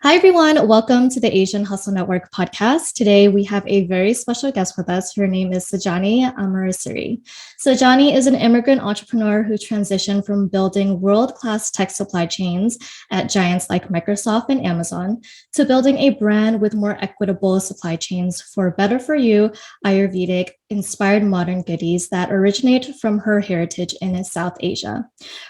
Hi, everyone. Welcome to the Asian Hustle Network podcast. Today, we have a very special guest with us. Her name is Sajani Amarasiri. Sajani is an immigrant entrepreneur who transitioned from building world-class tech supply chains at giants like Microsoft and Amazon to building a brand with more equitable supply chains for better for you, Ayurvedic, inspired modern goodies that originate from her heritage in South Asia.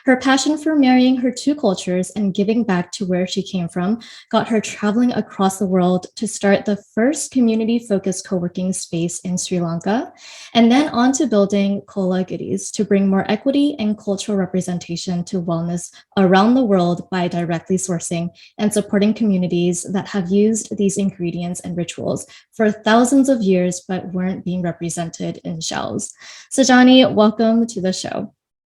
Her passion for marrying her two cultures and giving back to where she came from got her traveling across the world to start the first community-focused co-working space in Sri Lanka, and then on to building Kola Goodies to bring more equity and cultural representation to wellness around the world by directly sourcing and supporting communities that have used these ingredients and rituals for thousands of years but weren't being represented in shells. Sajani, welcome to the show.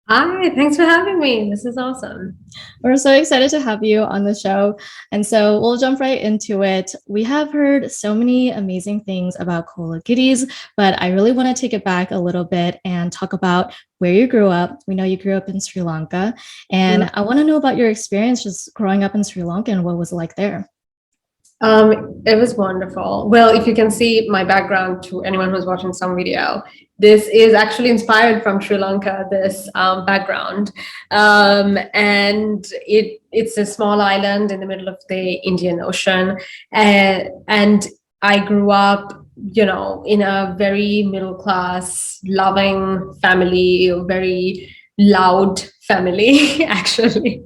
Hi, thanks for having me. This is awesome. We're so excited to have you on the show. And so we'll jump right into it. We have heard so many amazing things about Kola Goodies, but I really want to take it back a little bit and talk about where you grew up. We know you grew up in Sri Lanka, and I want to know about your experience just growing up in Sri Lanka and what was it like there? It was wonderful. Well, if you can see my background to anyone who's watching some video, this is actually inspired from Sri Lanka, this background. And it's a small island in the middle of the Indian Ocean. And I grew up, in a very middle class, loving family, very loud family actually,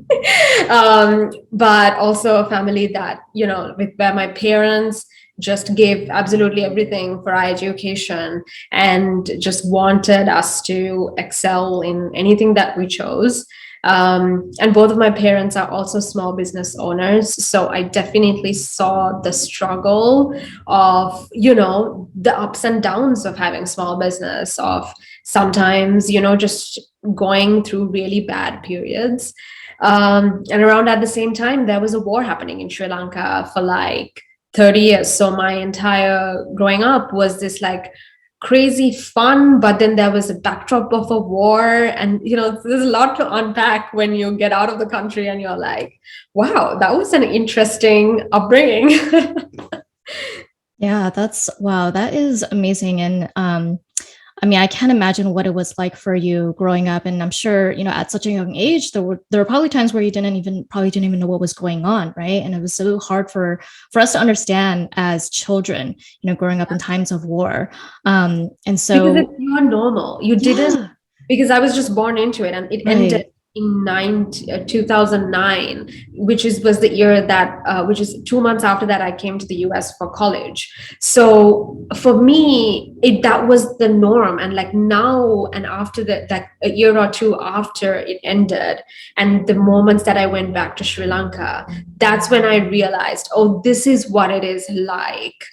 but also a family that where my parents just gave absolutely everything for our education and just wanted us to excel in anything that we chose. And both of my parents are also small business owners. So I definitely saw the struggle of, the ups and downs of having small business, of sometimes, just going through really bad periods. And around at the same time, there was a war happening in Sri Lanka for like 30 years. So my entire growing up was this like crazy fun, but then there was a backdrop of a war, and there's a lot to unpack when you get out of the country and you're like, wow, that was an interesting upbringing. Yeah, wow, that is amazing. And I can't imagine what it was like for you growing up. And I'm sure, at such a young age, there were probably times where you probably didn't even know what was going on, right? And it was so hard for us to understand as children, growing up in times of war. And so because it's not normal. You didn't, because I was just born into it, and it ended in 2009, which was the year that, which is 2 months after that I came to the US for college. So for me, that was the norm. And like now, and after that, like a year or two after it ended, and the moments that I went back to Sri Lanka, that's when I realized, oh, this is what it is like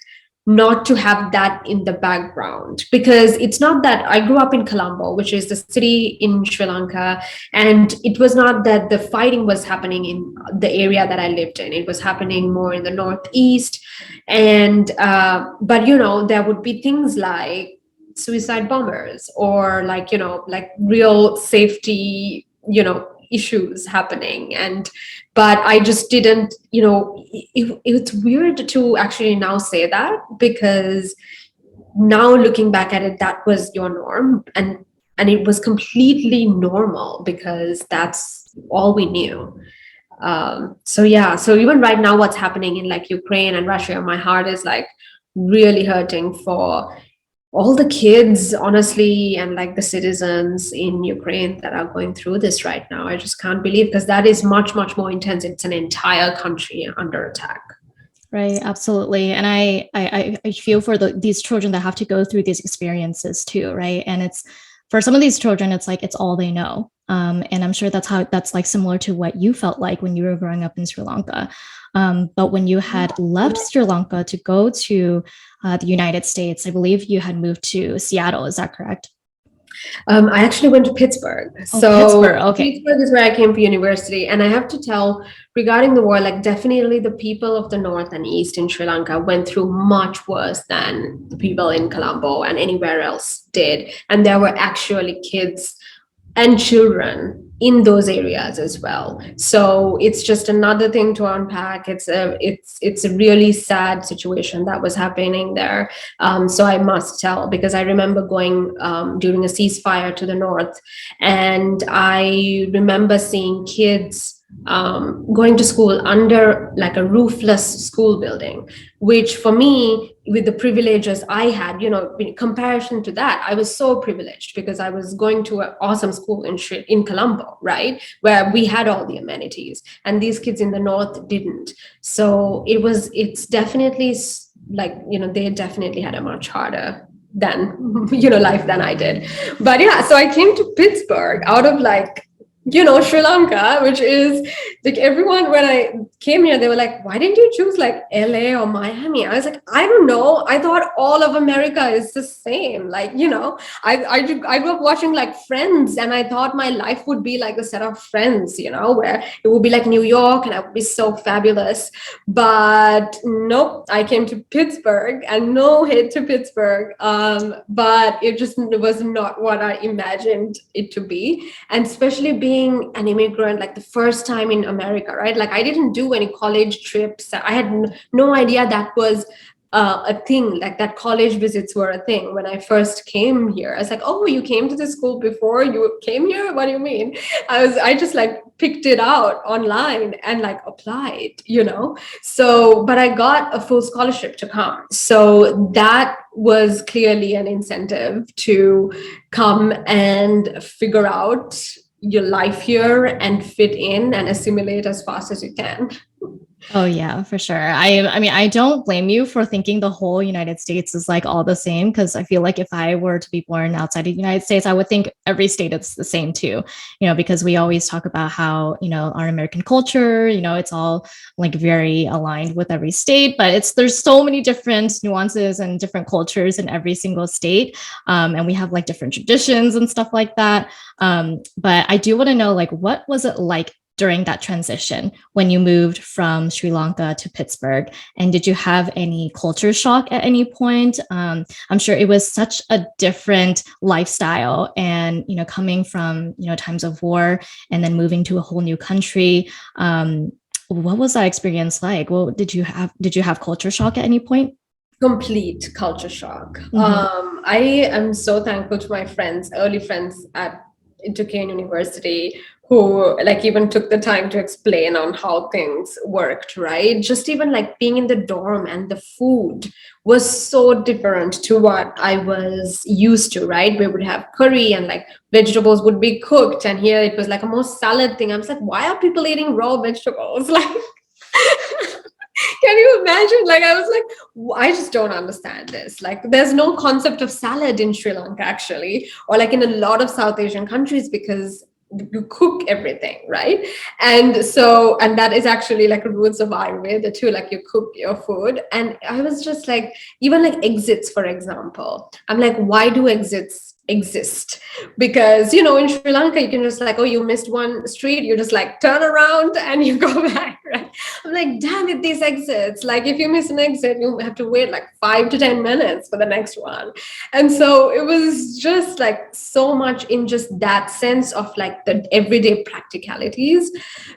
not to have that in the background. Because it's not that I grew up in Colombo, which is the city in Sri Lanka, and it was not that the fighting was happening in the area that I lived in. It was happening more in the northeast. And but there would be things like suicide bombers, or like real safety issues happening. But I just didn't, it's weird to actually now say that, because now looking back at it, that was your norm, and it was completely normal because that's all we knew. So even right now, what's happening in like Ukraine and Russia, my heart is like really hurting for all the kids, honestly, and like the citizens in Ukraine that are going through this right now. I just can't believe, because that is much, much more intense. It's an entire country under attack. Right, absolutely. And I feel for these children that have to go through these experiences too, right? And it's for some of these children, it's like it's all they know. And I'm sure that's like similar to what you felt like when you were growing up in Sri Lanka. But when you had left Sri Lanka to go to the United States, I believe you had moved to Seattle. Is that correct? I actually went to Pittsburgh. Pittsburgh, okay. Pittsburgh is where I came for university. And I have to tell, regarding the war, like definitely the people of the North and East in Sri Lanka went through much worse than the people in Colombo and anywhere else did. And there were actually kids and children in those areas as well. So it's just another thing to unpack. It's a really sad situation that was happening there. So I must tell, because I remember going during a ceasefire to the north, and I remember seeing kids going to school under like a roofless school building, which for me, with the privileges I had, in comparison to that, I was so privileged because I was going to an awesome school in Colombo, right, where we had all the amenities, and these kids in the north didn't. So it's definitely like, they definitely had a much harder than life than I did. But yeah, so I came to Pittsburgh out of like, Sri Lanka, which is like, everyone, when I came here, they were like, why didn't you choose like LA or Miami? I was like, I don't know. I thought all of America is the same. Like, I grew up watching like Friends, and I thought my life would be like a set of Friends, where it would be like New York and I would be so fabulous. But nope, I came to Pittsburgh, and no hate to Pittsburgh. But it just was not what I imagined it to be. And especially being an immigrant, like the first time in America, right? Like I didn't do any college trips. I had no idea that was a thing, like that college visits were a thing when I first came here. I was like, oh, you came to the school before you came here? What do you mean? I just like picked it out online and like applied, So, but I got a full scholarship to come. So that was clearly an incentive to come and figure out your life here and fit in and assimilate as fast as you can. Oh yeah, for sure. I mean, I don't blame you for thinking the whole United States is like all the same, because I feel like if I were to be born outside of the United States, I would think every state is the same too. Because we always talk about how, our American culture, it's all like very aligned with every state, but there's so many different nuances and different cultures in every single state. And we have like different traditions and stuff like that. But I do want to know, like, what was it like during that transition when you moved from Sri Lanka to Pittsburgh? And did you have any culture shock at any point? I'm sure it was such a different lifestyle, and coming from times of war and then moving to a whole new country. What was that experience like? Well, did you have culture shock at any point? Complete culture shock. Mm-hmm. I am so thankful to my friends, early friends at Duquesne University, who like even took the time to explain on how things worked, right? Just even like being in the dorm, and the food was so different to what I was used to, right? We would have curry and like vegetables would be cooked, and here it was like a more salad thing. I was like, why are people eating raw vegetables? Like, can you imagine? Like, I was like, I just don't understand this. Like, there's no concept of salad in Sri Lanka, actually, or like in a lot of South Asian countries, because you cook everything, right? And that is actually like roots of Ayurveda too, like you cook your food. And I was just like, even like exits, for example, I'm like, why do exits exist? Because in Sri Lanka you can just like, oh, you missed one street, you just like turn around and you go back, right? I'm like, damn it, these exits, like if you miss an exit you have to wait like 5 to 10 minutes for the next one. And so it was just like so much in just that sense of like the everyday practicalities,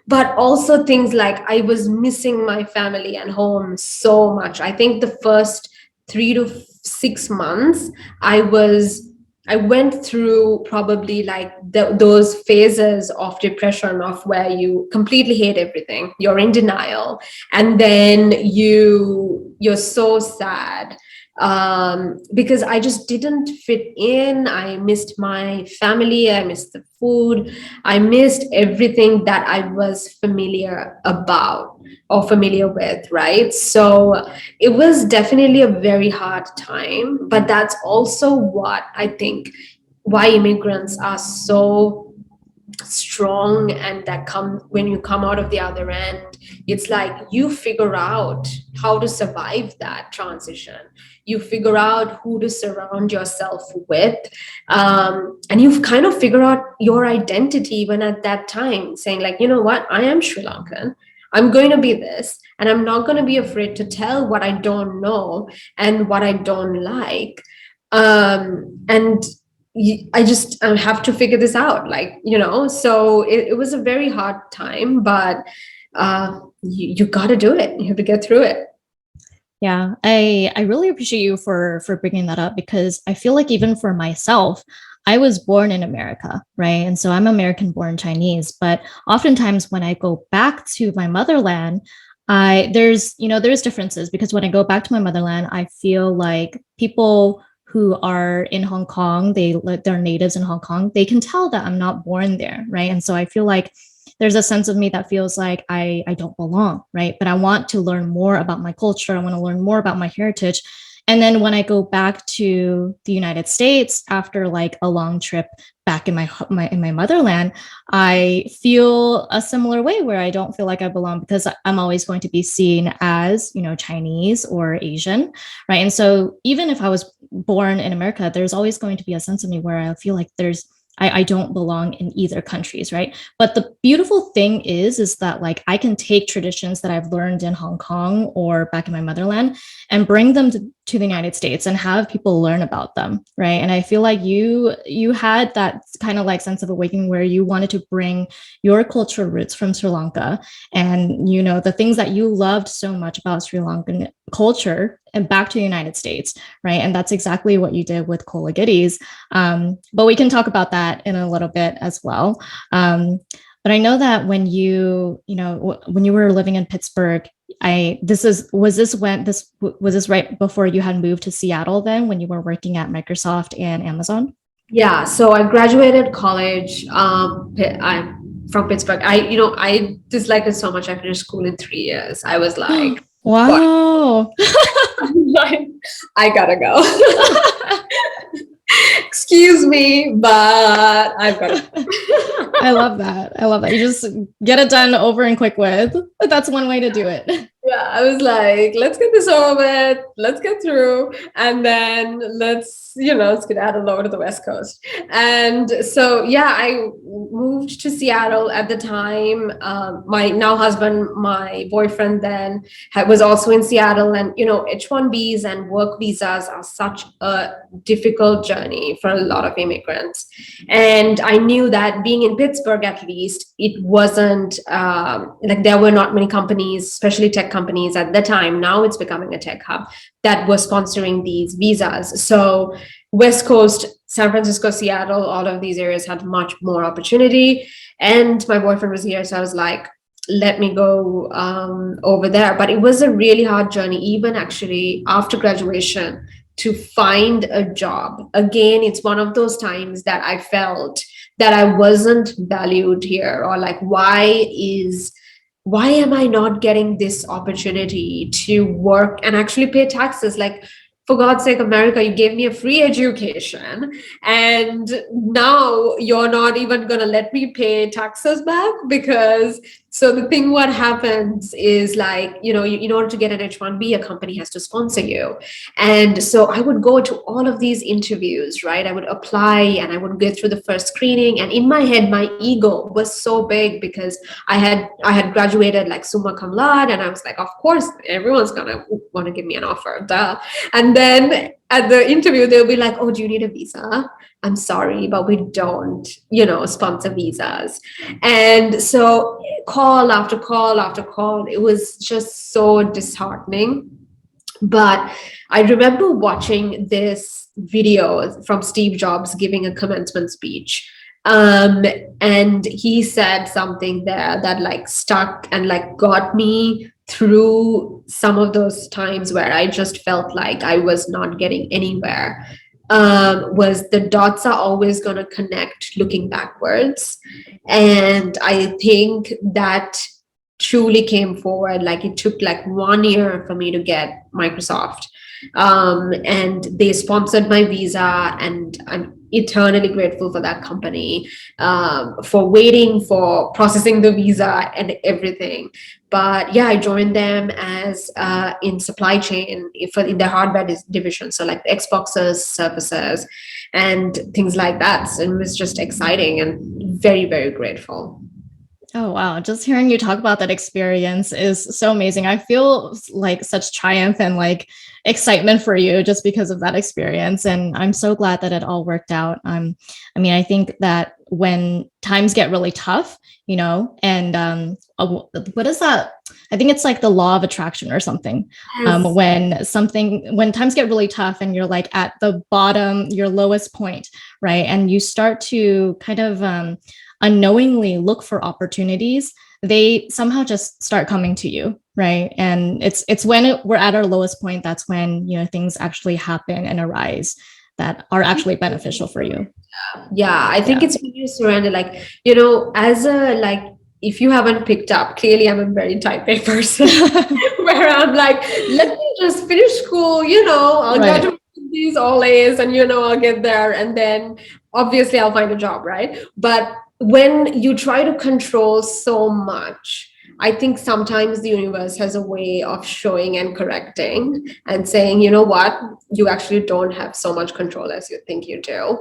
but also things like I was missing my family and home so much. I think the first 3 to 6 months I went through probably like those phases of depression, of where you completely hate everything, you're in denial, and then you're so sad, because I just didn't fit in. I missed my family, I missed the food, I missed everything that I was familiar about or familiar with, right? So it was definitely a very hard time, but that's also what I think why immigrants are so strong, and that come when you come out of the other end, it's like you figure out how to survive that transition, you figure out who to surround yourself with, and you've kind of figure out your identity even at that time, saying like, you know what, I am Sri Lankan, I'm going to be this, and I'm not going to be afraid to tell what I don't know and what I don't like. And I just have to figure this out, like, so it was a very hard time, but you got to do it. You have to get through it. Yeah, I really appreciate you for bringing that up, because I feel like even for myself, I was born in America, right? And so I'm American born Chinese, but oftentimes when I go back to my motherland, there's differences, because when I go back to my motherland, I feel like people who are in Hong Kong, they're natives in Hong Kong, they can tell that I'm not born there, right? And so I feel like there's a sense of me that feels like I don't belong, right? But I want to learn more about my culture. I want to learn more about my heritage. And then when I go back to the United States after like a long trip back in my motherland, I feel a similar way, where I don't feel like I belong, because I'm always going to be seen as, Chinese or Asian, right? And so even if I was born in America, there's always going to be a sense of me where I feel like I don't belong in either countries, right? But the beautiful thing is that like I can take traditions that I've learned in Hong Kong or back in my motherland and bring them to the United States and have people learn about them, right? And I feel like you had that kind of like sense of awakening where you wanted to bring your cultural roots from Sri Lanka and the things that you loved so much about Sri Lankan culture and back to the United States, right? And that's exactly what you did with Kola Goodies. But we can talk about that in a little bit as well. But I know that when when you were living in Pittsburgh, was this right before you had moved to Seattle then, when you were working at Microsoft and Amazon? Yeah, so I graduated college. I'm from Pittsburgh. I disliked it so much. I finished school in 3 years. I was like, what? Wow. I gotta go. Excuse me, but I've got to. I love that. I love that. You just get it done over and quick with. That's one way to do it. Yeah, I was like, let's get this over with, let's get through, and then let's get out all over to the West Coast. And so, yeah, I moved to Seattle at the time. My now husband, my boyfriend then, was also in Seattle. And, H-1Bs and work visas are such a difficult journey for a lot of immigrants. And I knew that being in Pittsburgh, at least, it wasn't like there were not many companies, especially tech companies at the time. Now it's becoming a tech hub that was sponsoring these visas. So West Coast, San Francisco, Seattle, all of these areas had much more opportunity. And my boyfriend was here. So I was like, let me go over there. But it was a really hard journey, even actually after graduation, to find a job. Again, it's one of those times that I felt that I wasn't valued here, or like, why am I not getting this opportunity to work and actually pay taxes? Like, for God's sake, America, you gave me a free education, and now you're not even going to let me pay taxes back. Because so the thing, what happens is, like, in order to get an H-1B, a company has to sponsor you. And so I would go to all of these interviews, right? I would apply and I would get through the first screening. And in my head, my ego was so big, because I had graduated like summa cum laude, and I was like, of course, everyone's going to want to give me an offer. Duh. And then at the interview, they'll be like, oh, do you need a visa? I'm sorry, but we don't, sponsor visas. And so call after call after call, it was just so disheartening. But I remember watching this video from Steve Jobs giving a commencement speech. And he said something there that like stuck and like got me through some of those times where I just felt like I was not getting anywhere. Was the dots are always going to connect looking backwards. And I think that truly came forward. Like, it took like 1 year for me to get Microsoft. And they sponsored my visa, and I'm eternally grateful for that company, for waiting, for processing the visa and everything. But yeah, I joined them as in supply chain in the hardware division. So like Xboxes, services, and things like that. So it was just exciting and very, very grateful. Oh, wow. Just hearing you talk about that experience is so amazing. I feel like such triumph and like excitement for you just because of that experience. And I'm so glad that it all worked out. I mean, I think that when times get really tough, and what is that? I think it's like the law of attraction or something. Yes. When times get really tough and you're like at the bottom, your lowest point, right? And you start to kind of, unknowingly look for opportunities, they somehow just start coming to you, right? And it's when we're at our lowest point, that's when things actually happen and arise that are actually beneficial for you. Yeah, I think Yeah. it's when you surrender, like, as a, like, if you haven't picked up, clearly I'm a very type A person where I'm like, let me just finish school, I'll Right. graduate with these all A's and, I'll get there. And then obviously I'll find a job, right? But when you try to control so much, I think sometimes the universe has a way of showing and correcting and saying, you know what, you actually don't have so much control as you think you do,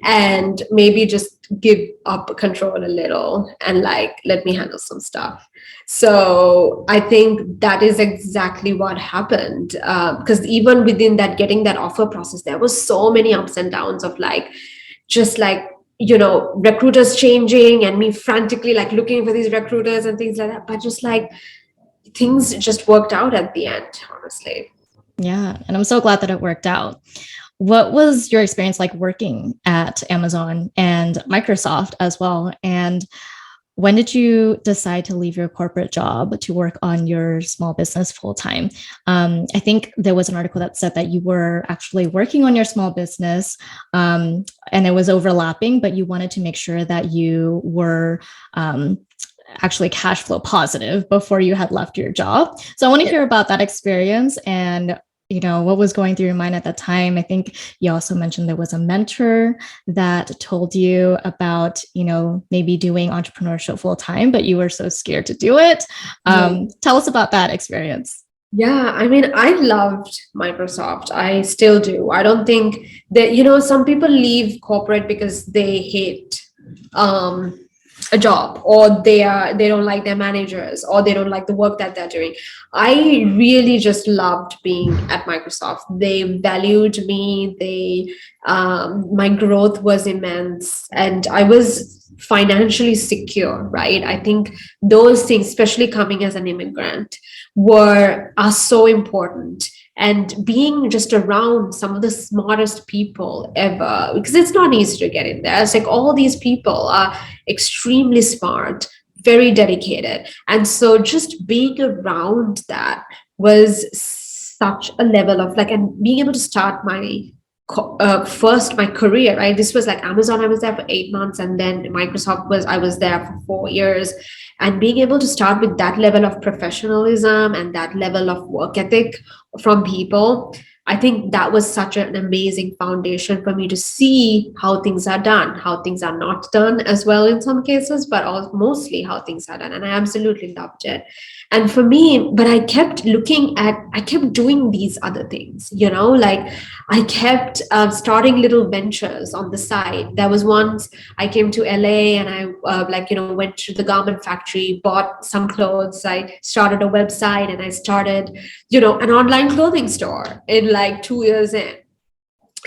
and maybe just give up control a little and like let me handle some stuff. So I think that is exactly what happened, because even within that getting that offer process, there was so many ups and downs of like, just like, recruiters changing and me frantically like looking for these recruiters and things like that, but just like things just worked out at the end, honestly. Yeah. And I'm so glad that it worked out. What was your experience like working at Amazon and Microsoft as well? And when did you decide to leave your corporate job to work on your small business full time? I think there was an article that said that you were actually working on your small business, and it was overlapping, but you wanted to make sure that you were actually cash flow positive before you had left your job. So I want to Yeah. hear about that experience and what was going through your mind at that time. I think you also mentioned there was a mentor that told you about maybe doing entrepreneurship full time, but you were so scared to do it. Yeah. Tell us about that experience. Yeah, I mean, I loved Microsoft. I still do. I don't think that, some people leave corporate because they hate um, a job, or they don't like their managers, or they don't like the work that they're doing. I really just loved being at Microsoft. They valued me. My growth was immense, and I was financially secure, right? I think those things, especially coming as an immigrant, are so important, and being just around some of the smartest people ever, because it's not easy to get in there. It's like all these people are extremely smart, very dedicated, and so just being around that was such a level of like, and being able to start first my career, right? This was like Amazon, I was there for 8 months, and then Microsoft was, I was there for 4 years. And being able to start with that level of professionalism and that level of work ethic from people, I think that was such an amazing foundation for me to see how things are done, how things are not done as well in some cases, but also mostly how things are done. And I absolutely loved it. And for me, but I kept doing these other things, like I kept starting little ventures on the side. There was once I came to LA, and I went to the garment factory, bought some clothes. I started a website, and I started, an online clothing store in like 2 years in.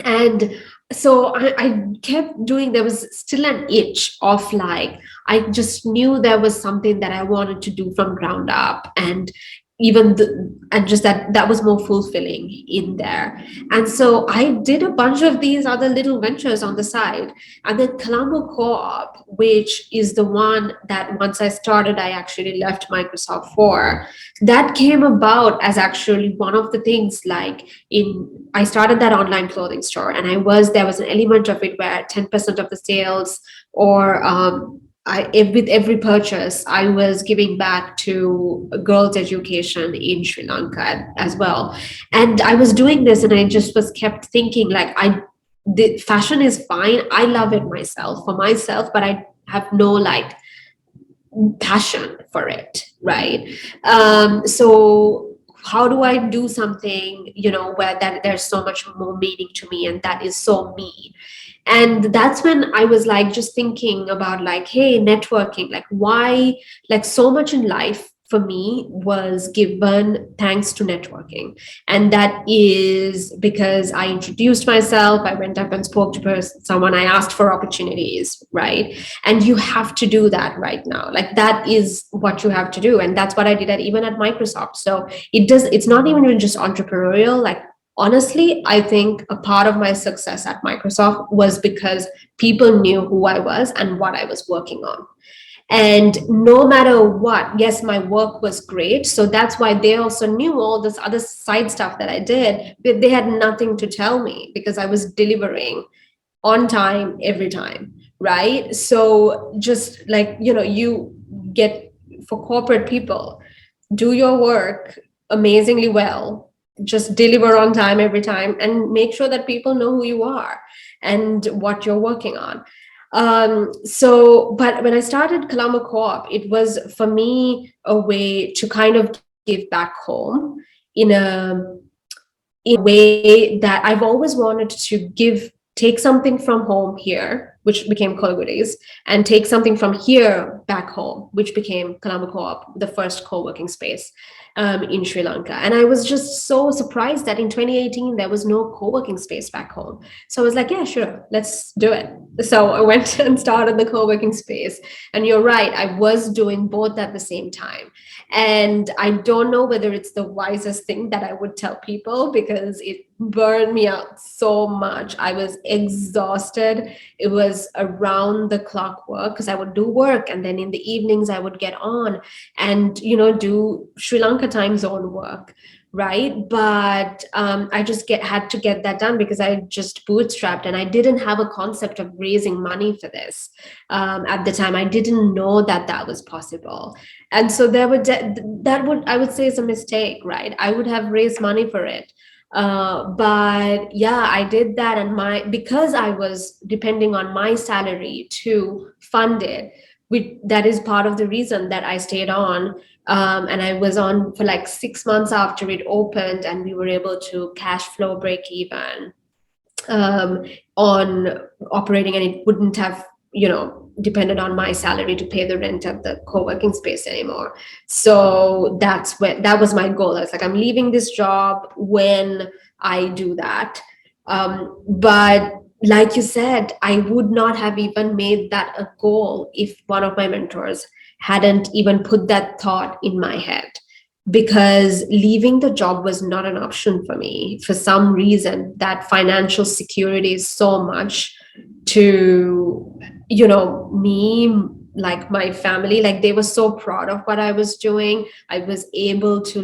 And so I kept doing, there was still an itch of like, I just knew there was something that I wanted to do from ground up. And and just that was more fulfilling in there. And so I did a bunch of these other little ventures on the side. And then Colombo Co-op, which is the one that once I started, I actually left Microsoft for, that came about as actually one of the things, like, I started that online clothing store, and there was an element of it where 10% of the sales, or with every purchase, I was giving back to girls' education in Sri Lanka as well. And I was doing this, and I just was kept thinking, like, the fashion is fine. I love it myself, for myself, but I have no passion for it, right? So how do I do something, where that there's so much more meaning to me and that is so me. And that's when I was like just thinking about like, hey, networking, like why, like so much in life for me was given thanks to networking. And that is because I introduced myself, I went up and spoke to someone, I asked for opportunities, right? And you have to do that right now. Like that is what you have to do. And that's what I did even at Microsoft. So it's not even just entrepreneurial. Like honestly, I think a part of my success at Microsoft was because people knew who I was and what I was working on. And no matter what, yes, my work was great. So that's why they also knew all this other side stuff that I did, but they had nothing to tell me because I was delivering on time every time. Right. So just like, you get, for corporate people, do your work amazingly well, just deliver on time every time, and make sure that people know who you are and what you're working on. But when I started Colombo Co-op, it was for me a way to kind of give back home in a way that I've always wanted to take something from home here, which became Kola Goodies, and take something from here back home, which became Colombo Co-op, the first co-working space in Sri Lanka. And I was just so surprised that in 2018, there was no co-working space back home. So I was like, yeah, sure, let's do it. So I went and started the co-working space. And you're right, I was doing both at the same time. And I don't know whether it's the wisest thing that I would tell people because it burned me out so much. I was exhausted. It was around the clock work because I would do work and then in the evenings I would get on and do Sri Lanka time zone work, right? But I just had to get that done because I just bootstrapped and I didn't have a concept of raising money for this at the time. I didn't know that that was possible, and so I would say is a mistake, right? I would have raised money for it. But yeah, I did that, and because I was depending on my salary to fund it, that is part of the reason that I stayed on. And I was on for like 6 months after it opened, and we were able to cash flow break even on operating, and it wouldn't have depended on my salary to pay the rent at the co-working space anymore. So that was my goal. I was like, I'm leaving this job when I do that. But like you said, I would not have even made that a goal if one of my mentors hadn't even put that thought in my head, because leaving the job was not an option for me. For some reason, that financial security is so much to me, like my family, like they were so proud of what I was doing. I was able to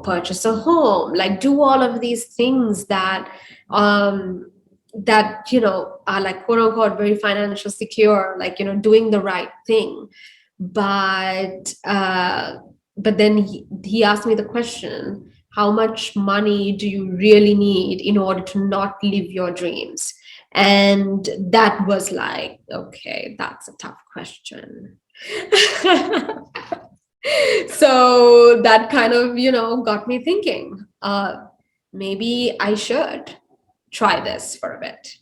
purchase a home, like do all of these things that are like quote unquote very financial secure, like doing the right thing. But then he asked me the question, how much money do you really need in order to not live your dreams? And that was like, okay, that's a tough question. So that kind of got me thinking, maybe I should try this for a bit.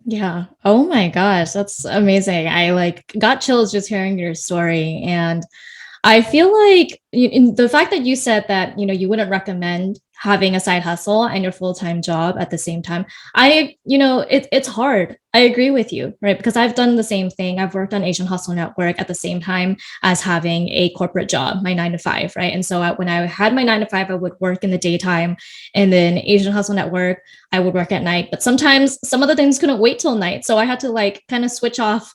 Yeah. Oh my gosh, that's amazing. I got chills just hearing your story. And I feel like the fact that you said that, you wouldn't recommend having a side hustle and your full-time job at the same time. It's hard. I agree with you, right? Because I've done the same thing. I've worked on Asian Hustle Network at the same time as having a corporate job, my 9 to 5, right? And so when I had my 9 to 5, I would work in the daytime, and then Asian Hustle Network, I would work at night. But sometimes some of the things couldn't wait till night. So I had to kind of switch off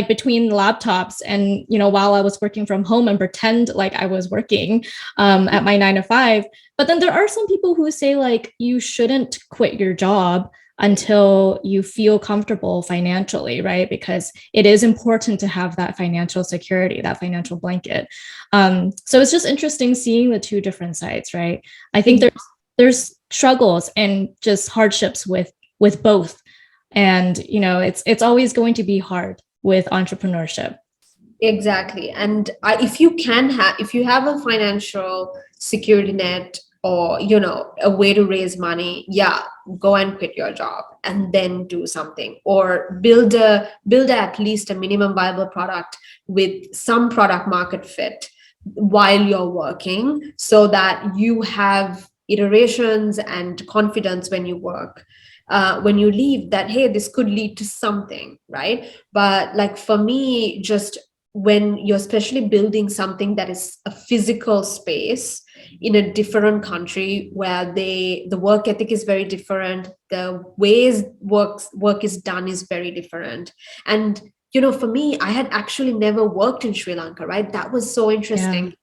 between laptops and while I was working from home and pretend like I was working at my 9 to 5. But then there are some people who say you shouldn't quit your job until you feel comfortable financially, right? Because it is important to have that financial security, that financial blanket. So it's just interesting seeing the two different sides, right? I think there's struggles and just hardships with both, and it's always going to be hard with entrepreneurship. Exactly. And if you have a financial security net or, a way to raise money, yeah, go and quit your job and then do something, or build at least a minimum viable product with some product market fit while you're working, so that you have iterations and confidence when you work, when you leave, that, hey, this could lead to something, right? But like for me, just when you're especially building something that is a physical space in a different country, where the work ethic is very different, the ways work is done is very different. And for me, I had actually never worked in Sri Lanka, right? That was so Yeah. interesting.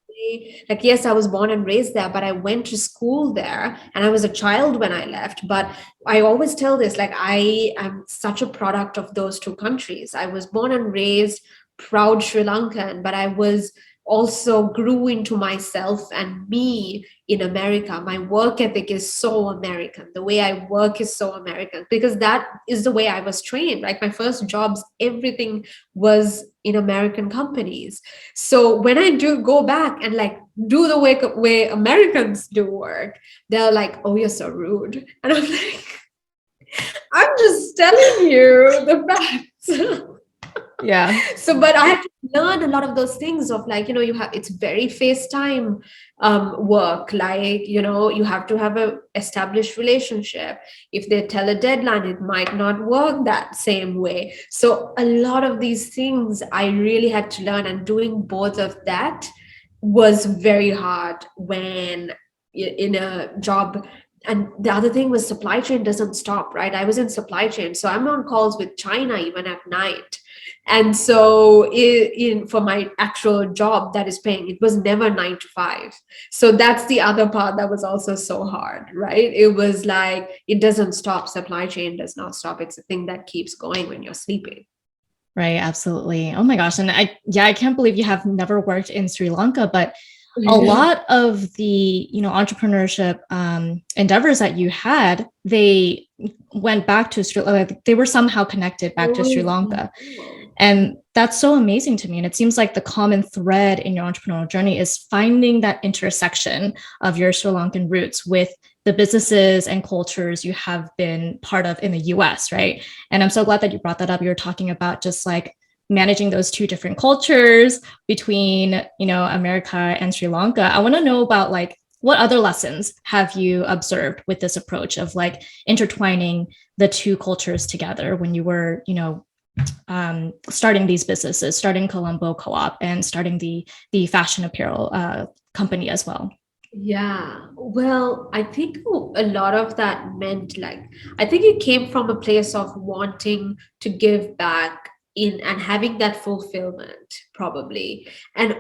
Like, yes, I was born and raised there, but I went to school there and I was a child when I left. But I always tell this, like, I am such a product of those two countries. I was born and raised proud Sri Lankan, but I was also grew into myself and me in America. My work ethic is so American. The way I work is so American, because that is the way I was trained. Like, my first jobs, everything was in American companies. So when I do go back and like do the way Americans do work, they're like, "Oh, you're so rude," and I'm like, "I'm just telling you the facts." Yeah. So, but I had to learn a lot of those things of, like, it's very FaceTime work. Like, you have to have a established relationship. If they tell a deadline, it might not work that same way. So a lot of these things I really had to learn, and doing both of that was very hard when in a job. And the other thing was, supply chain doesn't stop, right? I was in supply chain, so I'm on calls with China even at night. And so for my actual job that is paying, it was never 9 to 5. So that's the other part that was also so hard, right? It was like, it doesn't stop. Supply chain does not stop. It's a thing that keeps going when you're sleeping. Right, absolutely. Oh my gosh. And I can't believe you have never worked in Sri Lanka, but a lot of the, entrepreneurship endeavors that you had, they went back to Sri Lanka. They were somehow connected back to Sri Lanka. And that's so amazing to me. And it seems like the common thread in your entrepreneurial journey is finding that intersection of your Sri Lankan roots with the businesses and cultures you have been part of in the US, right? And I'm so glad that you brought that up. You were talking about just like managing those two different cultures between, America and Sri Lanka. I want to know about like, what other lessons have you observed with this approach of like intertwining the two cultures together when you were, starting these businesses, starting Colombo Co-op and starting the fashion apparel company as well? Yeah, well, I think a lot of that meant, like, I think it came from a place of wanting to give back in and having that fulfillment, probably. And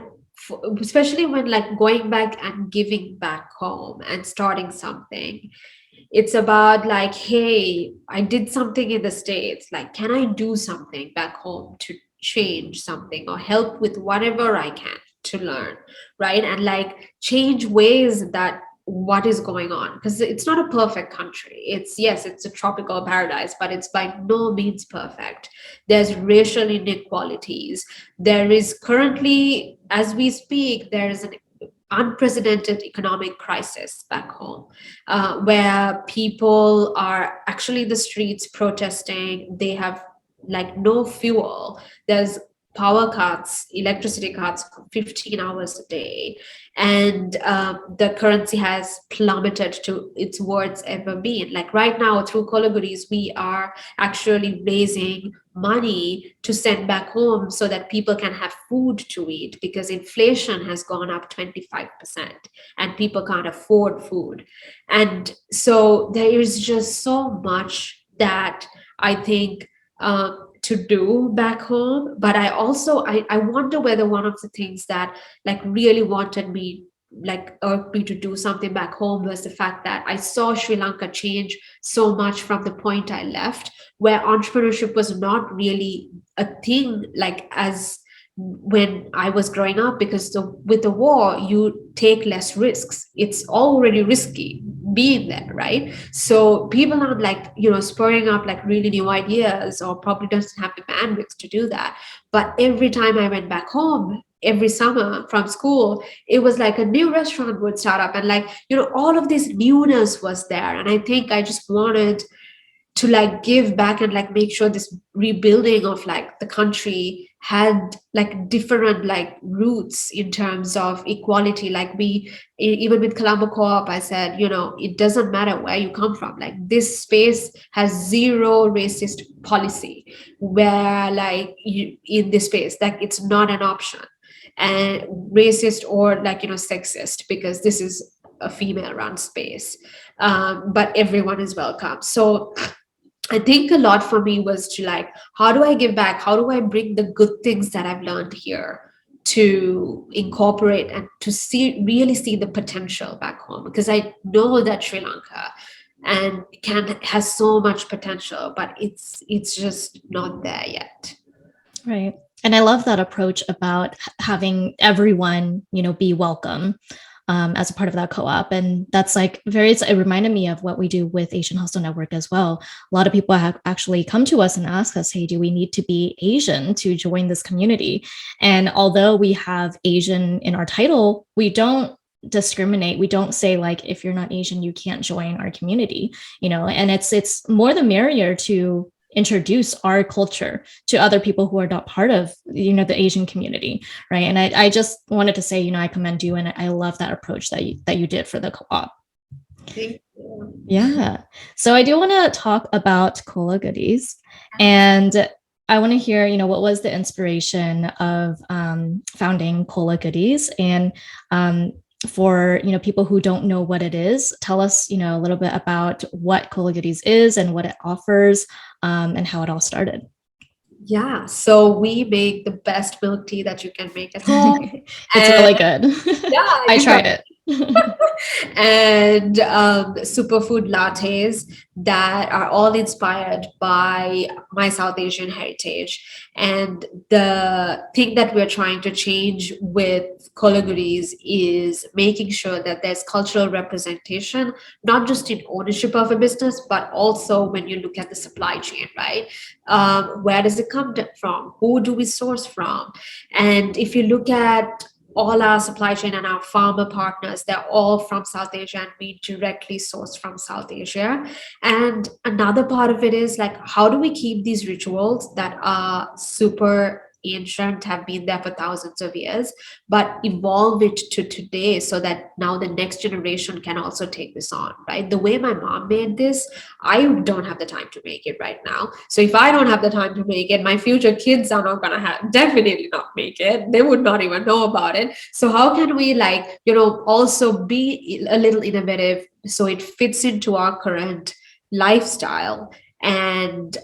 especially when, like, going back and giving back home and starting something, it's about like, hey, I did something in the States. Like, can I do something back home to change something or help with whatever I can to learn, right? And like change ways that what is going on, because it's not a perfect country. It's, yes, it's a tropical paradise, but it's by no means perfect. There's racial inequalities. There is currently, as we speak, there is an unprecedented economic crisis back home, where people are actually in the streets protesting. They have like no fuel. There's power cuts, electricity cuts for 15 hours a day. And the currency has plummeted to its worst ever been. Like right now, through Kola Goodies, we are actually raising money to send back home so that people can have food to eat, because inflation has gone up 25% and people can't afford food. And so there is just so much that I think to do back home. But I also I wonder whether one of the things that like really wanted me, like urged me to do something back home, was the fact that I saw Sri Lanka change so much from the point I left, where entrepreneurship was not really a thing like as when I was growing up, because with the war you take less risks. It's already risky being there, right? So people are like, spurring up like really new ideas, or probably doesn't have the bandwidth to do that. But every time I went back home, every summer from school, it was like a new restaurant would start up, and like, all of this newness was there. And I think I just wanted to like give back and like make sure this rebuilding of like the country had like different like roots in terms of equality. Like even with Colombo Co-op, I said, it doesn't matter where you come from, like this space has zero racist policy, where like you in this space, like it's not an option, and racist or like sexist, because this is a female run space. But everyone is welcome. So I think a lot for me was to like, how do I give back? How do I bring the good things that I've learned here to incorporate and to really see the potential back home? Because I know that Sri Lanka and has so much potential, but it's just not there yet. Right. And I love that approach about having everyone, be welcome. As a part of that co-op. And that's like it reminded me of what we do with Asian Hustle Network as well. A lot of people have actually come to us and ask us, hey, do we need to be Asian to join this community? And although we have Asian in our title, we don't discriminate. We don't say like, if you're not Asian, you can't join our community, and it's more the merrier to introduce our culture to other people who are not part of the Asian community, right? And I just wanted to say, I commend you, and I love that approach that you did for the co-op. Thank you. Yeah. So I do want to talk about Kola Goodies, and I want to hear, what was the inspiration of founding Kola Goodies, and for people who don't know what it is, tell us a little bit about what Kola Goodies is and what it offers, and how it all started. Yeah, so we make the best milk tea that you can make at home. It's really good. Yeah, I tried it. And superfood lattes that are all inspired by my South Asian heritage. And the thing that we're trying to change with Kola Goodies is making sure that there's cultural representation, not just in ownership of a business, but also when you look at the supply chain, right? Where does it come from? Who do we source from? And if you look at all our supply chain and our farmer partners, they're all from South Asia, and we directly source from South Asia. And another part of it is like, how do we keep these rituals that are super ancient, have been there for thousands of years, but evolve it to today so that now the next generation can also take this on, right? The way my mom made this, I don't have the time to make it right now. So if I don't have the time to make it, my future kids are not going to definitely not make it. They would not even know about it. So how can we like, also be a little innovative so it fits into our current lifestyle, and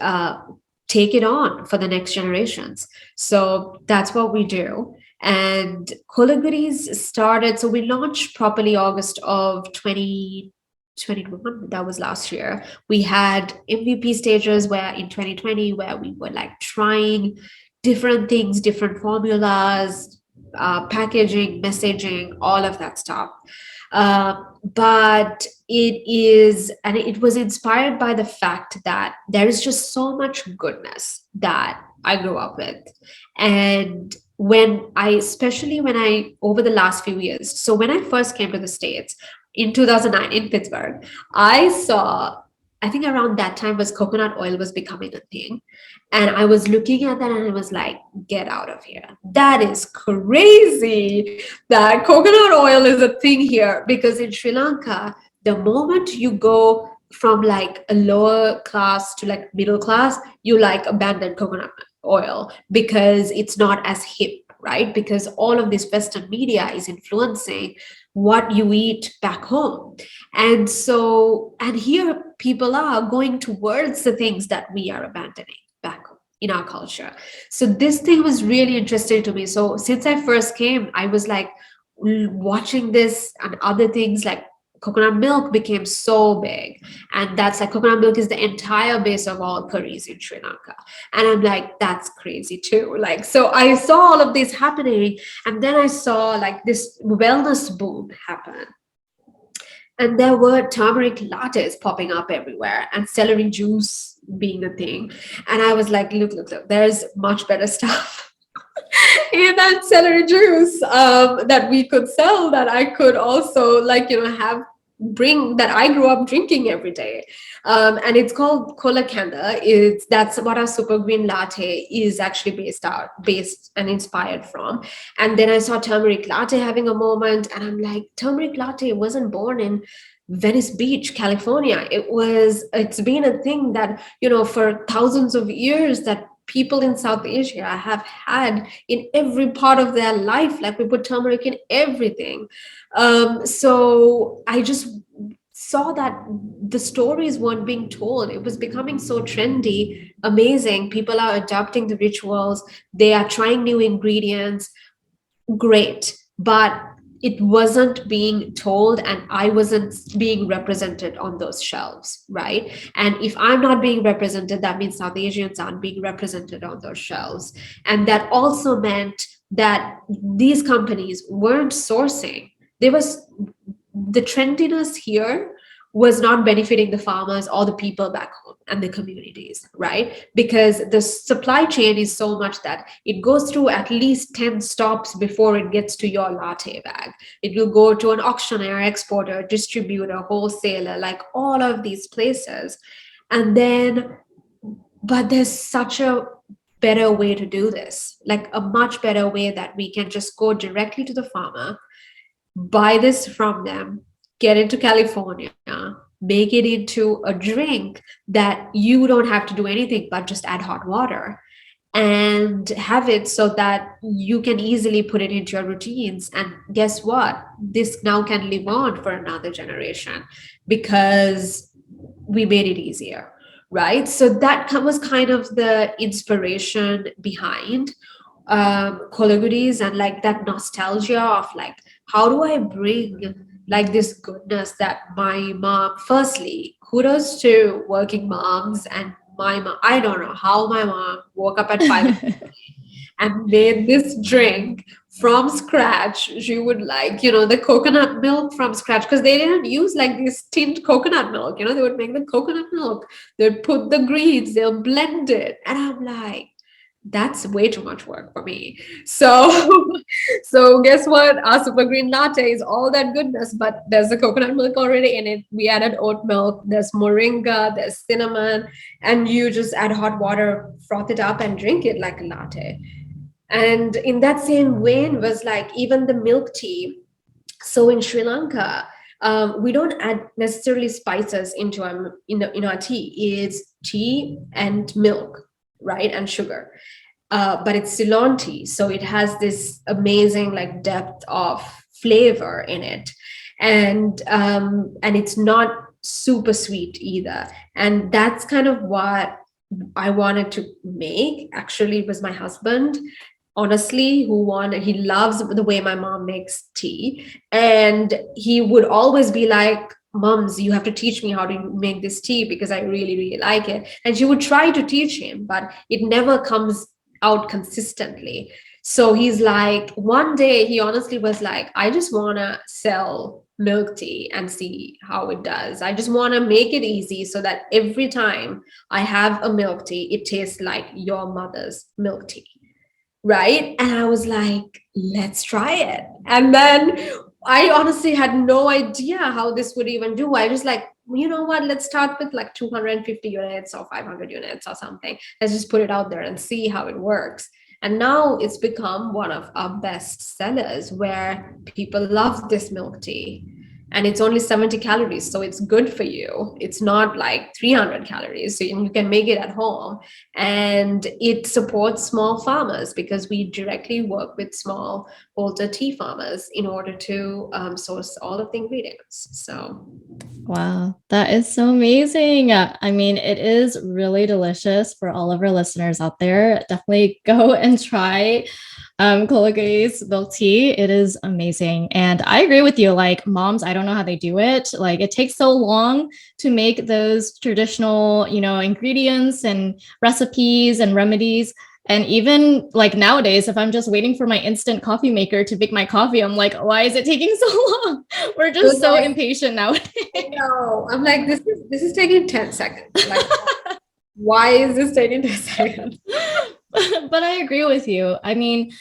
take it on for the next generations. So that's what we do. And Kola Goodies started, so we launched properly August of 2021. That was last year. We had MVP stages where in 2020, where we were like trying different things, different formulas, packaging, messaging, all of that stuff. But it was inspired by the fact that there is just so much goodness that I grew up with. And especially when I, over the last few years, so when I first came to the States in 2009 in Pittsburgh, I think around that time was coconut oil was becoming a thing. And I was looking at that and I was like, get out of here. That is crazy that coconut oil is a thing here. Because in Sri Lanka, the moment you go from like a lower class to like middle class, you like abandon coconut oil because it's not as hip, right? Because all of this Western media is influencing what you eat back home. And here people are going towards the things that we are abandoning back in our culture. So this thing was really interesting to me. So since I first came, I was like watching this, and other things like coconut milk became so big. And that's like, coconut milk is the entire base of all curries in Sri Lanka. And I'm like, that's crazy too. Like, so I saw all of this happening, and then I saw like this wellness boom happen. And there were turmeric lattes popping up everywhere and celery juice being a thing. And I was like, look, there's much better stuff in that celery juice that we could sell, that I could also have bring, that I grew up drinking every day. And it's called Kola Kanda. That's what our super green latte is actually based and inspired from. And then I saw turmeric latte having a moment, and I'm like, turmeric latte wasn't born in Venice Beach, California. It's been a thing that, for thousands of years, that people in South Asia have had in every part of their life. Like, we put turmeric in everything. So I just saw that the stories weren't being told. It was becoming so trendy, amazing. People are adopting the rituals, they are trying new ingredients. Great. But it wasn't being told, and I wasn't being represented on those shelves, right? And if I'm not being represented, that means South Asians aren't being represented on those shelves. And that also meant that these companies weren't sourcing. There was the trendiness here was not benefiting the farmers or the people back home and the communities, right? Because the supply chain is so much that it goes through at least 10 stops before it gets to your latte bag. It will go to an auctioneer, exporter, distributor, wholesaler, like all of these places. And then, but there's such a better way to do this, like a much better way, that we can just go directly to the farmer, buy this from them, get into California, make it into a drink that you don't have to do anything but just add hot water and have it, so that you can easily put it into your routines. And guess what? This now can live on for another generation because we made it easier, right? So that was kind of the inspiration behind Kola Goodies, and like that nostalgia of like, how do I bring like this goodness that my mom, firstly, kudos to working moms, and my mom, I don't know how my mom woke up at 5 and made this drink from scratch. She would the coconut milk from scratch, because they didn't use like this tinned coconut milk. They would make the coconut milk, they'd put the greens, they'll blend it. And I'm like, that's way too much work for me. So, so guess what? Our super green latte is all that goodness, but there's the coconut milk already in it. We added oat milk, there's moringa, there's cinnamon, and you just add hot water, froth it up, and drink it like a latte. And in that same vein was like even the milk tea. So in Sri Lanka, we don't add necessarily spices into our tea. It's tea and milk, right, and sugar. But it's Ceylon tea, so it has this amazing like depth of flavor in it, and it's not super sweet either. And that's kind of what I wanted to make. Actually, it was my husband, honestly, he loves the way my mom makes tea, and he would always be like, "Mums, you have to teach me how to make this tea because I really, really like it." And she would try to teach him, but it never comes out consistently. So he's like, one day he honestly was like, I just want to sell milk tea and see how it does. I just want to make it easy so that every time I have a milk tea, it tastes like your mother's milk tea. Right. And I was like, let's try it. And then I honestly had no idea how this would even do. I just like, you know what, let's start with like 250 units or 500 units or something. Let's just put it out there and see how it works. And now it's become one of our best sellers, where people love this milk tea. And it's only 70 calories, so it's good for you. It's not like 300 calories, so you can make it at home. And it supports small farmers, because we directly work with small holder tea farmers in order to source all of the ingredients. So wow, that is so amazing. I mean, it is really delicious. For all of our listeners out there, definitely go and try Kola Goodies milk tea. It is amazing. And I agree with you. Like, moms, I don't know how they do it. Like, it takes so long to make those traditional, ingredients and recipes and remedies. And even like nowadays, if I'm just waiting for my instant coffee maker to make my coffee, I'm like, why is it taking so long? We're just so impatient nowadays. No, I'm like, this is taking 10 seconds. Like, why is this taking 10 seconds? But I agree with you. I mean,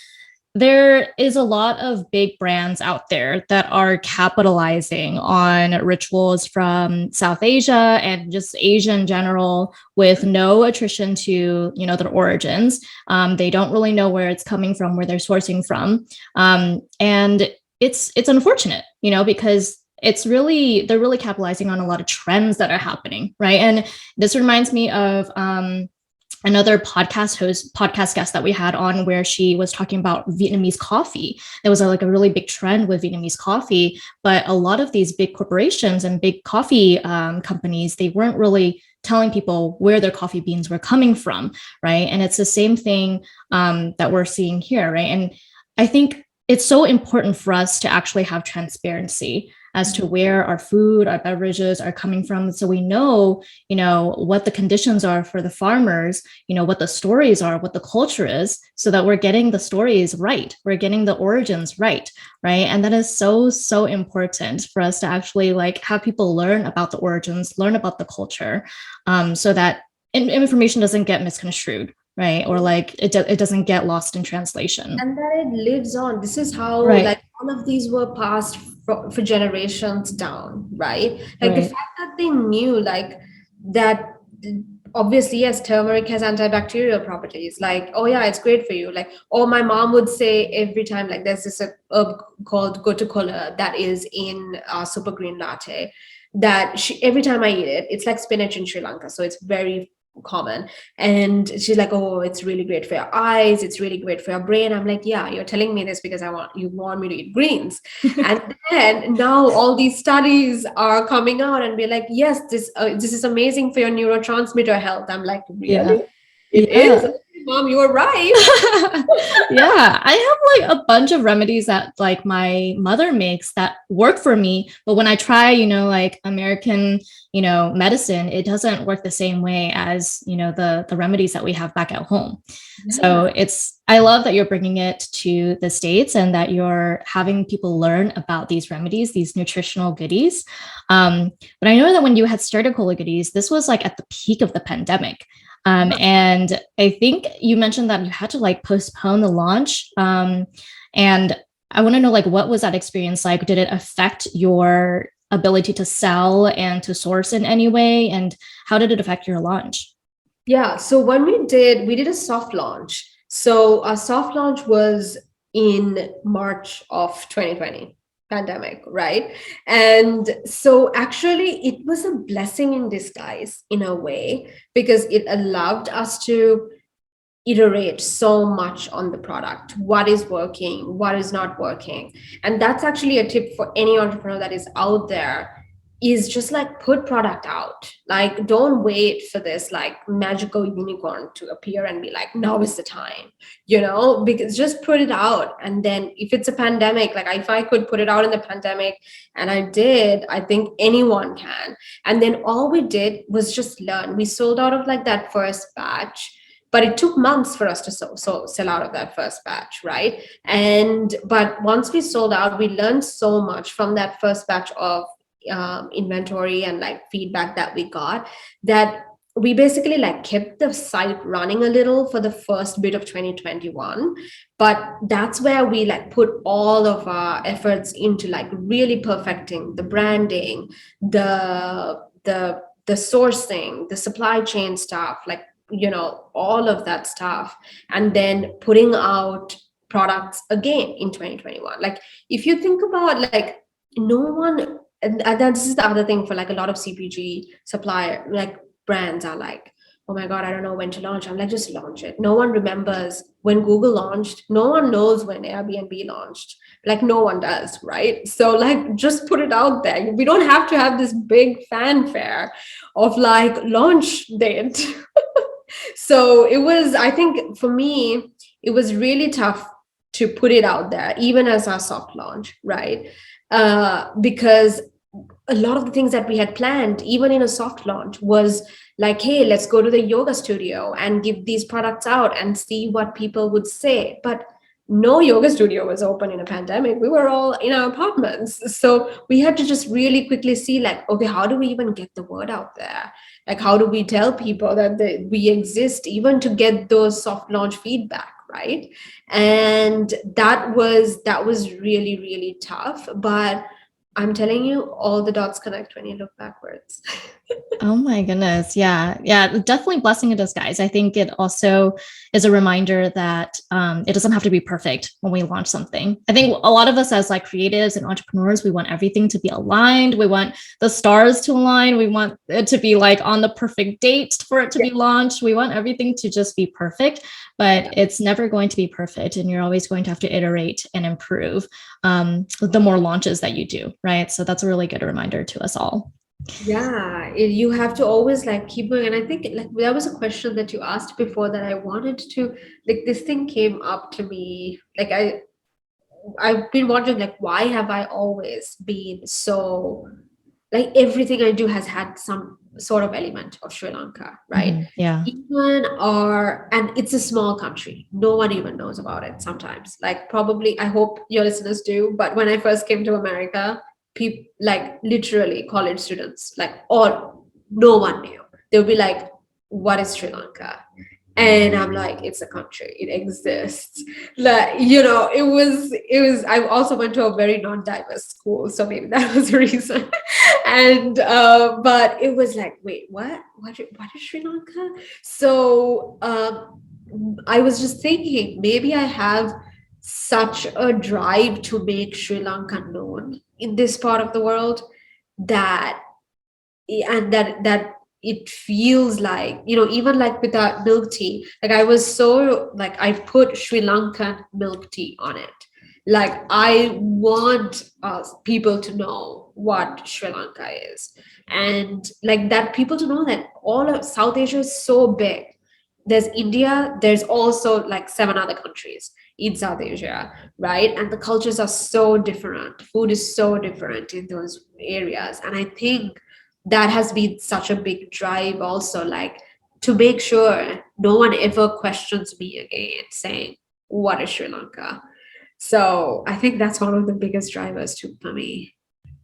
there is a lot of big brands out there that are capitalizing on rituals from South Asia and just Asia in general with no attrition to, their origins. They don't really know where it's coming from, where they're sourcing from. And it's unfortunate, because they're really capitalizing on a lot of trends that are happening, right? And this reminds me of another podcast guest that we had on, where she was talking about Vietnamese coffee. There was like a really big trend with Vietnamese coffee, but a lot of these big corporations and big coffee companies, they weren't really telling people where their coffee beans were coming from, right? And it's the same thing that we're seeing here, right? And I think it's so important for us to actually have transparency as to where our food, our beverages are coming from. So we know, what the conditions are for the farmers, what the stories are, what the culture is, so that we're getting the stories right. We're getting the origins right. And that is so, so important for us to actually like have people learn about the origins, learn about the culture, so that information doesn't get misconstrued. Right. Or like it doesn't get lost in translation. And that it lives on. This is how like all of these were passed for generations down, right? Like the fact that they knew like that, obviously, yes, turmeric has antibacterial properties. Like, oh yeah, it's great for you. Like, or my mom would say every time, like there's this herb called Kola that is in super green latte that every time I eat it, it's like spinach in Sri Lanka. So it's very common, and she's like, oh, it's really great for your eyes, it's really great for your brain. I'm like, yeah, you're telling me this because you want me to eat greens. And then now all these studies are coming out and be like, yes, this is amazing for your neurotransmitter health. I'm like, really? It is? Mom, you were right. Yeah, I have like a bunch of remedies that like my mother makes that work for me, but when I try, like American, medicine, it doesn't work the same way as, the remedies that we have back at home. So I love that you're bringing it to the States and that you're having people learn about these remedies, these nutritional goodies. But I know that when you had started Kola Goodies, this was like at the peak of the pandemic. And I think you mentioned that you had to like postpone the launch. And I want to know, like, what was that experience like? Did it affect your ability to sell and to source in any way? And how did it affect your launch? Yeah. So when we did a soft launch. So our soft launch was in March of 2020. Pandemic, right? And so actually it was a blessing in disguise in a way, because it allowed us to iterate so much on the product, what is working, what is not working. And that's actually a tip for any entrepreneur that is out there, is just like put product out. Like, don't wait for this like magical unicorn to appear and be like, now is the time, because just put it out. And then if it's a pandemic, like if I could put it out in the pandemic, and I did, I think anyone can. And then all we did was just learn. We sold out of like that first batch, but it took months for us to sell out of that first batch, right? But once we sold out, we learned so much from that first batch of inventory and like feedback that we got, that we basically like kept the site running a little for the first bit of 2021. But that's where we like put all of our efforts into like really perfecting the branding, the sourcing, the supply chain stuff, like all of that stuff, and then putting out products again in 2021. Like, if you think about like, no one, and this is the other thing for like a lot of CPG supplier like brands are like, oh my god, I don't know when to launch. I'm like, just launch it. No one remembers when Google launched. No one knows when Airbnb launched. Like, no one does, right? So like, just put it out there. We don't have to have this big fanfare of like launch date. So it was, I think for me, it was really tough to put it out there, even as our soft launch, right? Because a lot of the things that we had planned, even in a soft launch, was like, hey, let's go to the yoga studio and give these products out and see what people would say. But no yoga studio was open in a pandemic. We were all in our apartments. So we had to just really quickly see, like, okay, how do we even get the word out there? Like, how do we tell people that we exist, even to get those soft launch feedback, right? And that was really, really tough. But I'm telling you, all the dots connect when you look backwards. Oh my goodness. Yeah. Yeah. Definitely blessing in disguise. I think it also is a reminder that it doesn't have to be perfect when we launch something. I think a lot of us as like creatives and entrepreneurs, we want everything to be aligned. We want the stars to align. We want it to be like on the perfect date for it to be launched. We want everything to just be perfect, but it's never going to be perfect. And you're always going to have to iterate and improve the more launches that you do. Right. So that's a really good reminder to us all. Yeah, you have to always like keep going. And I think like that was a question that you asked before that I wanted to, like, this thing came up to me. Like I've been wondering, like, why have I always been so, like, everything I do has had some sort of element of Sri Lanka, right? Yeah. Even our, and it's a small country. No one even knows about it sometimes. Like, probably, I hope your listeners do. But when I first came to America, people, like, literally college students, like, all, no one knew. They'll be like, what is Sri Lanka? And I'm like, it's a country, it exists. Like, it was I also went to a very non-diverse school, so maybe that was the reason. And but it was like, wait, what is Sri Lanka? So I was just thinking, maybe I have such a drive to make Sri Lanka known in this part of the world, that and that it feels like, even like with that milk tea, like I was so, like, I put Sri Lankan milk tea on it. Like, I want people to know what Sri Lanka is, and like that, people to know that all of South Asia is so big. There's India, there's also like 7 other countries in South Asia, right? And the cultures are so different, food is so different in those areas. And I think that has been such a big drive also, like, to make sure no one ever questions me again saying, what is Sri Lanka? So I think that's one of the biggest drivers too for me.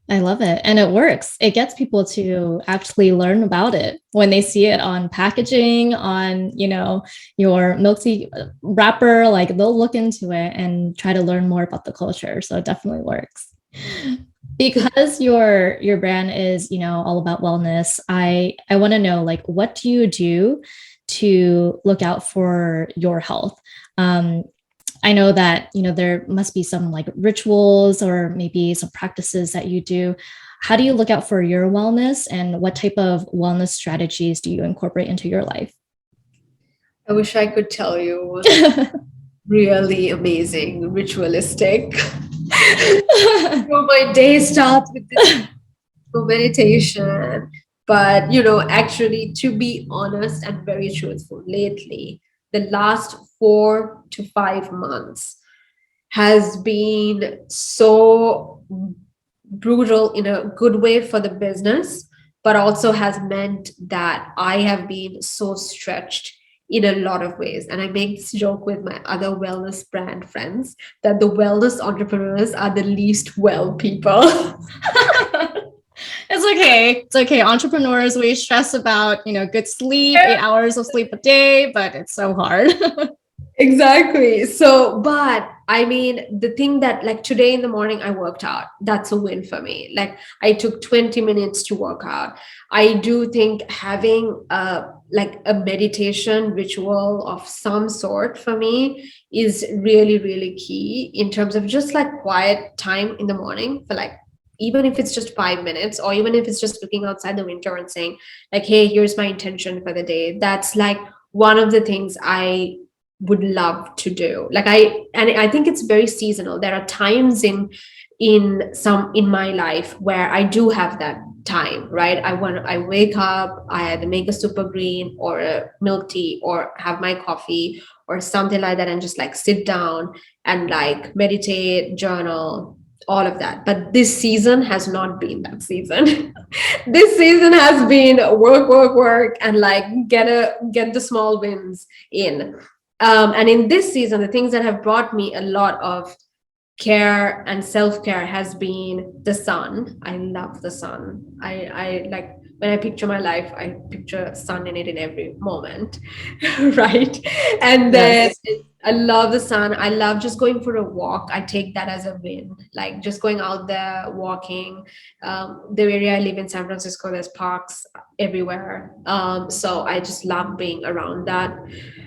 I love it. And it works. It gets people to actually learn about it when they see it on packaging, on, your milk tea wrapper, like they'll look into it and try to learn more about the culture. So it definitely works. Because your brand is, all about wellness, I want to know, like, what do you do to look out for your health? I know that, there must be some like rituals or maybe some practices that you do. How do you look out for your wellness, and what type of wellness strategies do you incorporate into your life? I wish I could tell you really amazing, ritualistic. So my day starts with this meditation. But, actually, to be honest and very truthful, lately, the last 4 to 5 months has been so brutal in a good way for the business, but also has meant that I have been so stretched in a lot of ways. And I make this joke with my other wellness brand friends that the wellness entrepreneurs are the least well people. It's okay. It's okay. Entrepreneurs, we stress about, good sleep, 8 hours of sleep a day, but it's so hard. Exactly. So, but I mean, the thing that, like, today in the morning I worked out, that's a win for me. Like, I took 20 minutes to work out. I do think having a meditation ritual of some sort for me is really, really key in terms of just like quiet time in the morning for, like, even if it's just 5 minutes, or even if it's just looking outside the window and saying, like, hey, here's my intention for the day. That's like one of the things I would love to do. I think it's very seasonal. There are times in my life where I do have that time, right? I wake up, I either make a super green or a milk tea or have my coffee or something like that, and just like sit down and like meditate, journal, all of that. But this season has not been that season. This season has been work, work, work, and like get the small wins in. And in this season, the things that have brought me a lot of care and self-care has been the sun. I love the sun. I like when I picture my life, I picture sun in it in every moment. Right. And then Yes. I love the sun. I love just going for a walk. I take that as a win. Like just going out there, walking. The area I live in, San Francisco, there's parks everywhere. So I just love being around that.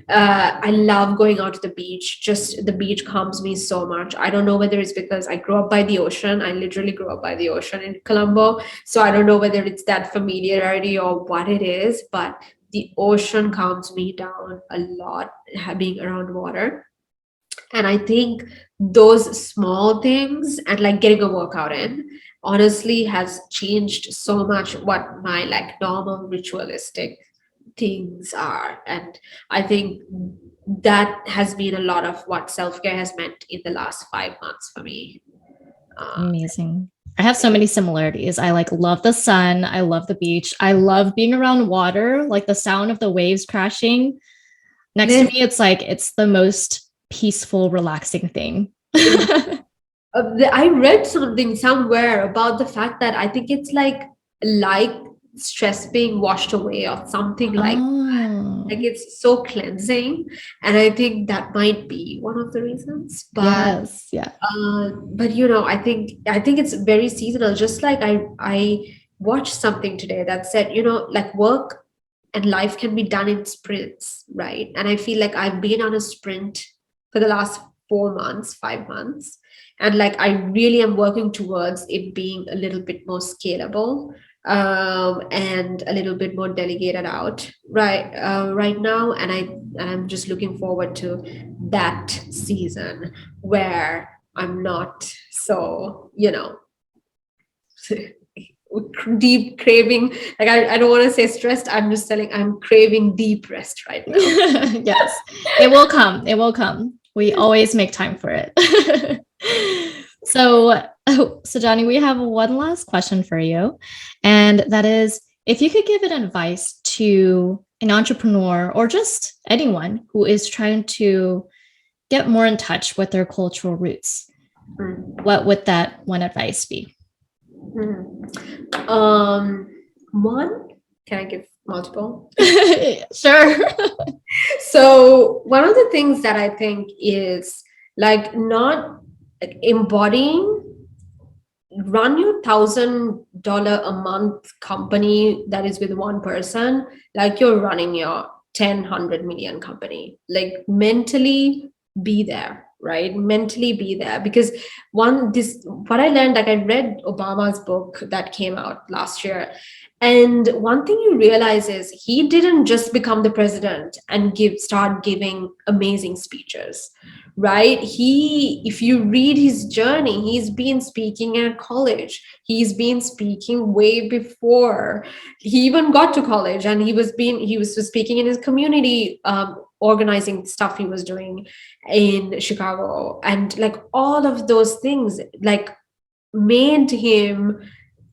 I love going out to the beach. Just the beach calms me so much. I don't know whether it's because I grew up by the ocean. I literally grew up by the ocean in Colombo. So I don't know whether it's that familiarity or what it is, but the ocean calms me down a lot, being around water. And I think those small things and like getting a workout in honestly has changed so much what my like normal ritualistic things are. And I think that has been a lot of what self-care has meant in the last 5 months for me. Amazing. I have so many similarities. I like love the sun. I love the beach. I love being around water, like the sound of the waves crashing next to This me. It's like it's the most peaceful, relaxing thing. I read something somewhere about the fact that I think it's like stress being washed away or something like Oh, it's so cleansing, and I think that might be one of the reasons. yes. Yeah. But I think it's very seasonal. Just like I watched something today that said, like work and life can be done in sprints, right? And I feel like I've been on a sprint for the last 4 months, 5 months, and like I really am working towards it being a little bit more scalable, and a little bit more delegated out right now. And I'm just looking forward to that season where I'm not so, deep craving. Like I don't want to say stressed. I'm just telling I'm craving deep rest right now. Yes. It will come. It will come. We always make time for it. So, Johnny, we have one last question for you. And that is if you could give an advice to an entrepreneur or just anyone who is trying to get more in touch with their cultural roots, Mm. what would that one advice be? Mm. One, can I give multiple? Sure. So one of the things that I think is like not like embodying, run your $1,000 a month company that is with one person like you're running your 10 100 million company. Like mentally be there, right? Mentally be there, because what I learned, like I read Obama's book that came out last year, and one thing you realize is he didn't just become the president and start giving amazing speeches, right? If you read his journey, he's been speaking at college, he's been speaking way before he even got to college, and he was speaking in his community, organizing stuff he was doing in Chicago, and like all of those things like made him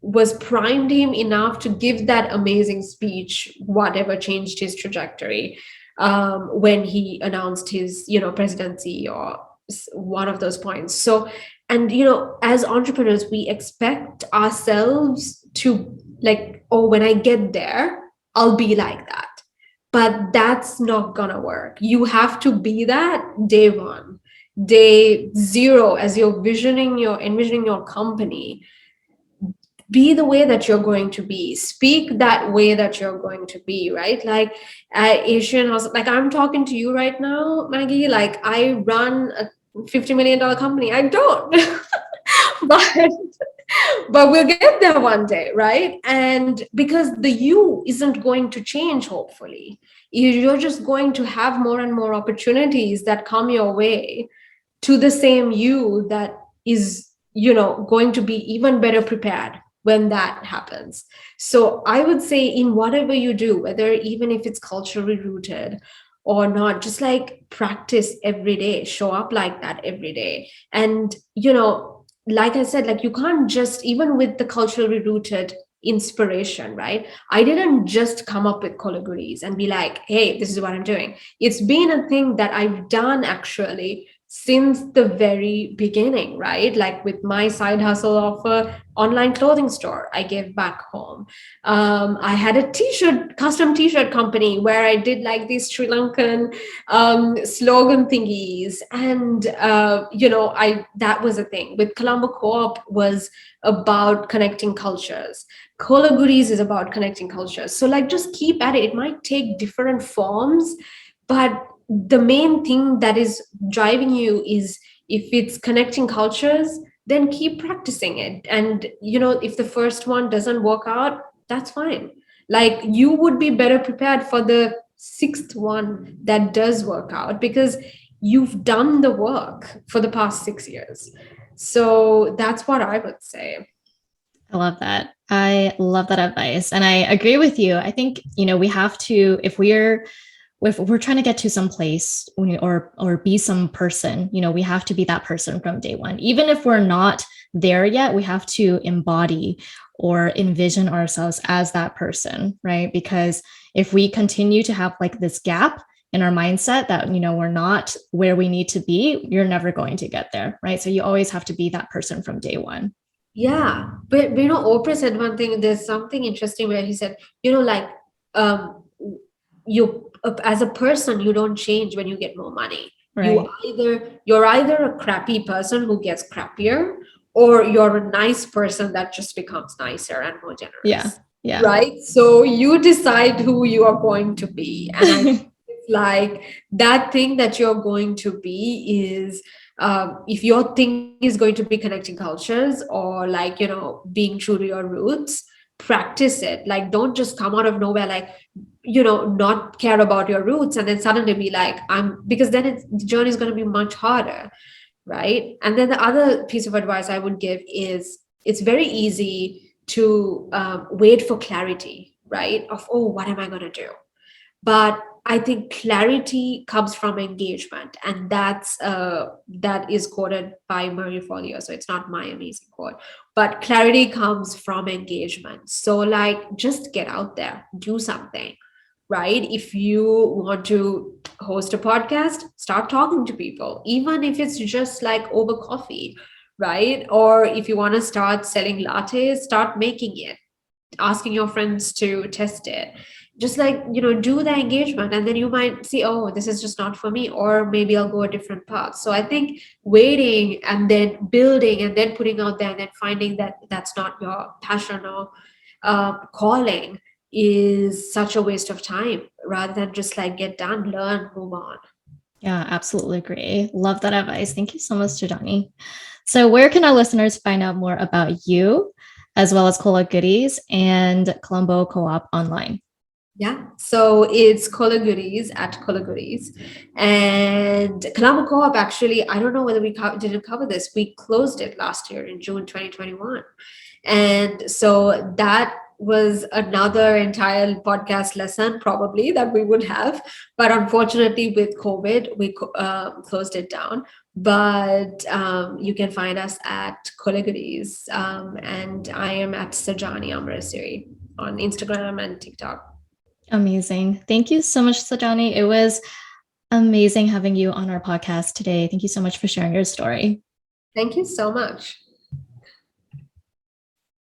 was primed him enough to give that amazing speech, whatever changed his trajectory, when he announced his, presidency or one of those points. So, and as entrepreneurs, we expect ourselves to like, oh, when I get there, I'll be like that. But that's not gonna work. You have to be that day one, day zero, as you're envisioning your company. Be the way that you're going to be, speak that way that you're going to be, right? Like Asian house, like I'm talking to you right now, Maggie, like I run a $50 million company. I don't. but we'll get there one day, right? And because the you isn't going to change, hopefully you're just going to have more and more opportunities that come your way to the same you that is, going to be even better prepared when that happens. So I would say in whatever you do, whether even if it's culturally rooted or not, just like practice every day, show up like that every day. And like I said, like you can't just, even with the culturally rooted inspiration, right? I didn't just come up with Kola Goodies and be like, hey, this is what I'm doing. It's been a thing that I've done actually since the very beginning, right? Like with my side hustle of a online clothing store I gave back home. I had a t-shirt, custom t-shirt company where I did like these Sri Lankan slogan thingies, and I that was a thing. With Colombo Co-op was about connecting cultures. Kola Goodies is about connecting cultures. So like just keep at it. It might take different forms, but the main thing that is driving you is, if it's connecting cultures, then keep practicing it. And if the first one doesn't work out, that's fine. Like you would be better prepared for the sixth one that does work out, because you've done the work for the past 6 years. So that's what I would say. I love that. I love that advice. And I agree with you. I think, we have to, if we're trying to get to some place or be some person, we have to be that person from day one. Even if we're not there yet, we have to embody or envision ourselves as that person, right? Because if we continue to have like this gap in our mindset that, we're not where we need to be, you're never going to get there, right? So you always have to be that person from day one. Yeah, but Oprah said one thing. There's something interesting where he said, like, um, you as a person, you don't change when you get more money. Right. You're either a crappy person who gets crappier, or you're a nice person that just becomes nicer and more Yeah. generous. Yeah. Right? So you decide who you are going to be, and I think it's like that thing that you're going to be is, if your thing is going to be connecting cultures, or like being true to your roots, practice it. Like don't just come out of nowhere, like not care about your roots and then suddenly be like, because then the journey is going to be much harder, right? And then the other piece of advice I would give is, it's very easy to wait for clarity, right? Of, oh, what am I going to do? But I think clarity comes from engagement, and that is quoted by Marie Folio, so it's not my amazing quote. But clarity comes from engagement. So like just get out there, do something, right? If you want to host a podcast, start talking to people, even if it's just like over coffee, right? Or if you want to start selling lattes, start making it, asking your friends to test it. Just like do the engagement, and then you might see, oh, this is just not for me, or maybe I'll go a different path. So I think waiting and then building and then putting out there and then finding that that's not your passion or calling is such a waste of time, rather than just like get done, learn, move on. Yeah, absolutely agree. Love that advice. Thank you so much, Sajani. So where can our listeners find out more about you, as well as Kola Goodies and Colombo Co-op online? Yeah, so it's Kola Goodies at Kola Goodies, and Colombo Co-op. Actually, I don't know whether we didn't cover this. We closed it last year in June 2021, and so that was another entire podcast lesson probably that we would have, but unfortunately with COVID we closed it down. But you can find us at Kola Goodies, and I am at Sajani Amarasiri on Instagram and TikTok. Amazing. Thank you so much, Sajani. It was amazing having you on our podcast today. Thank you so much for sharing your story. Thank you so much.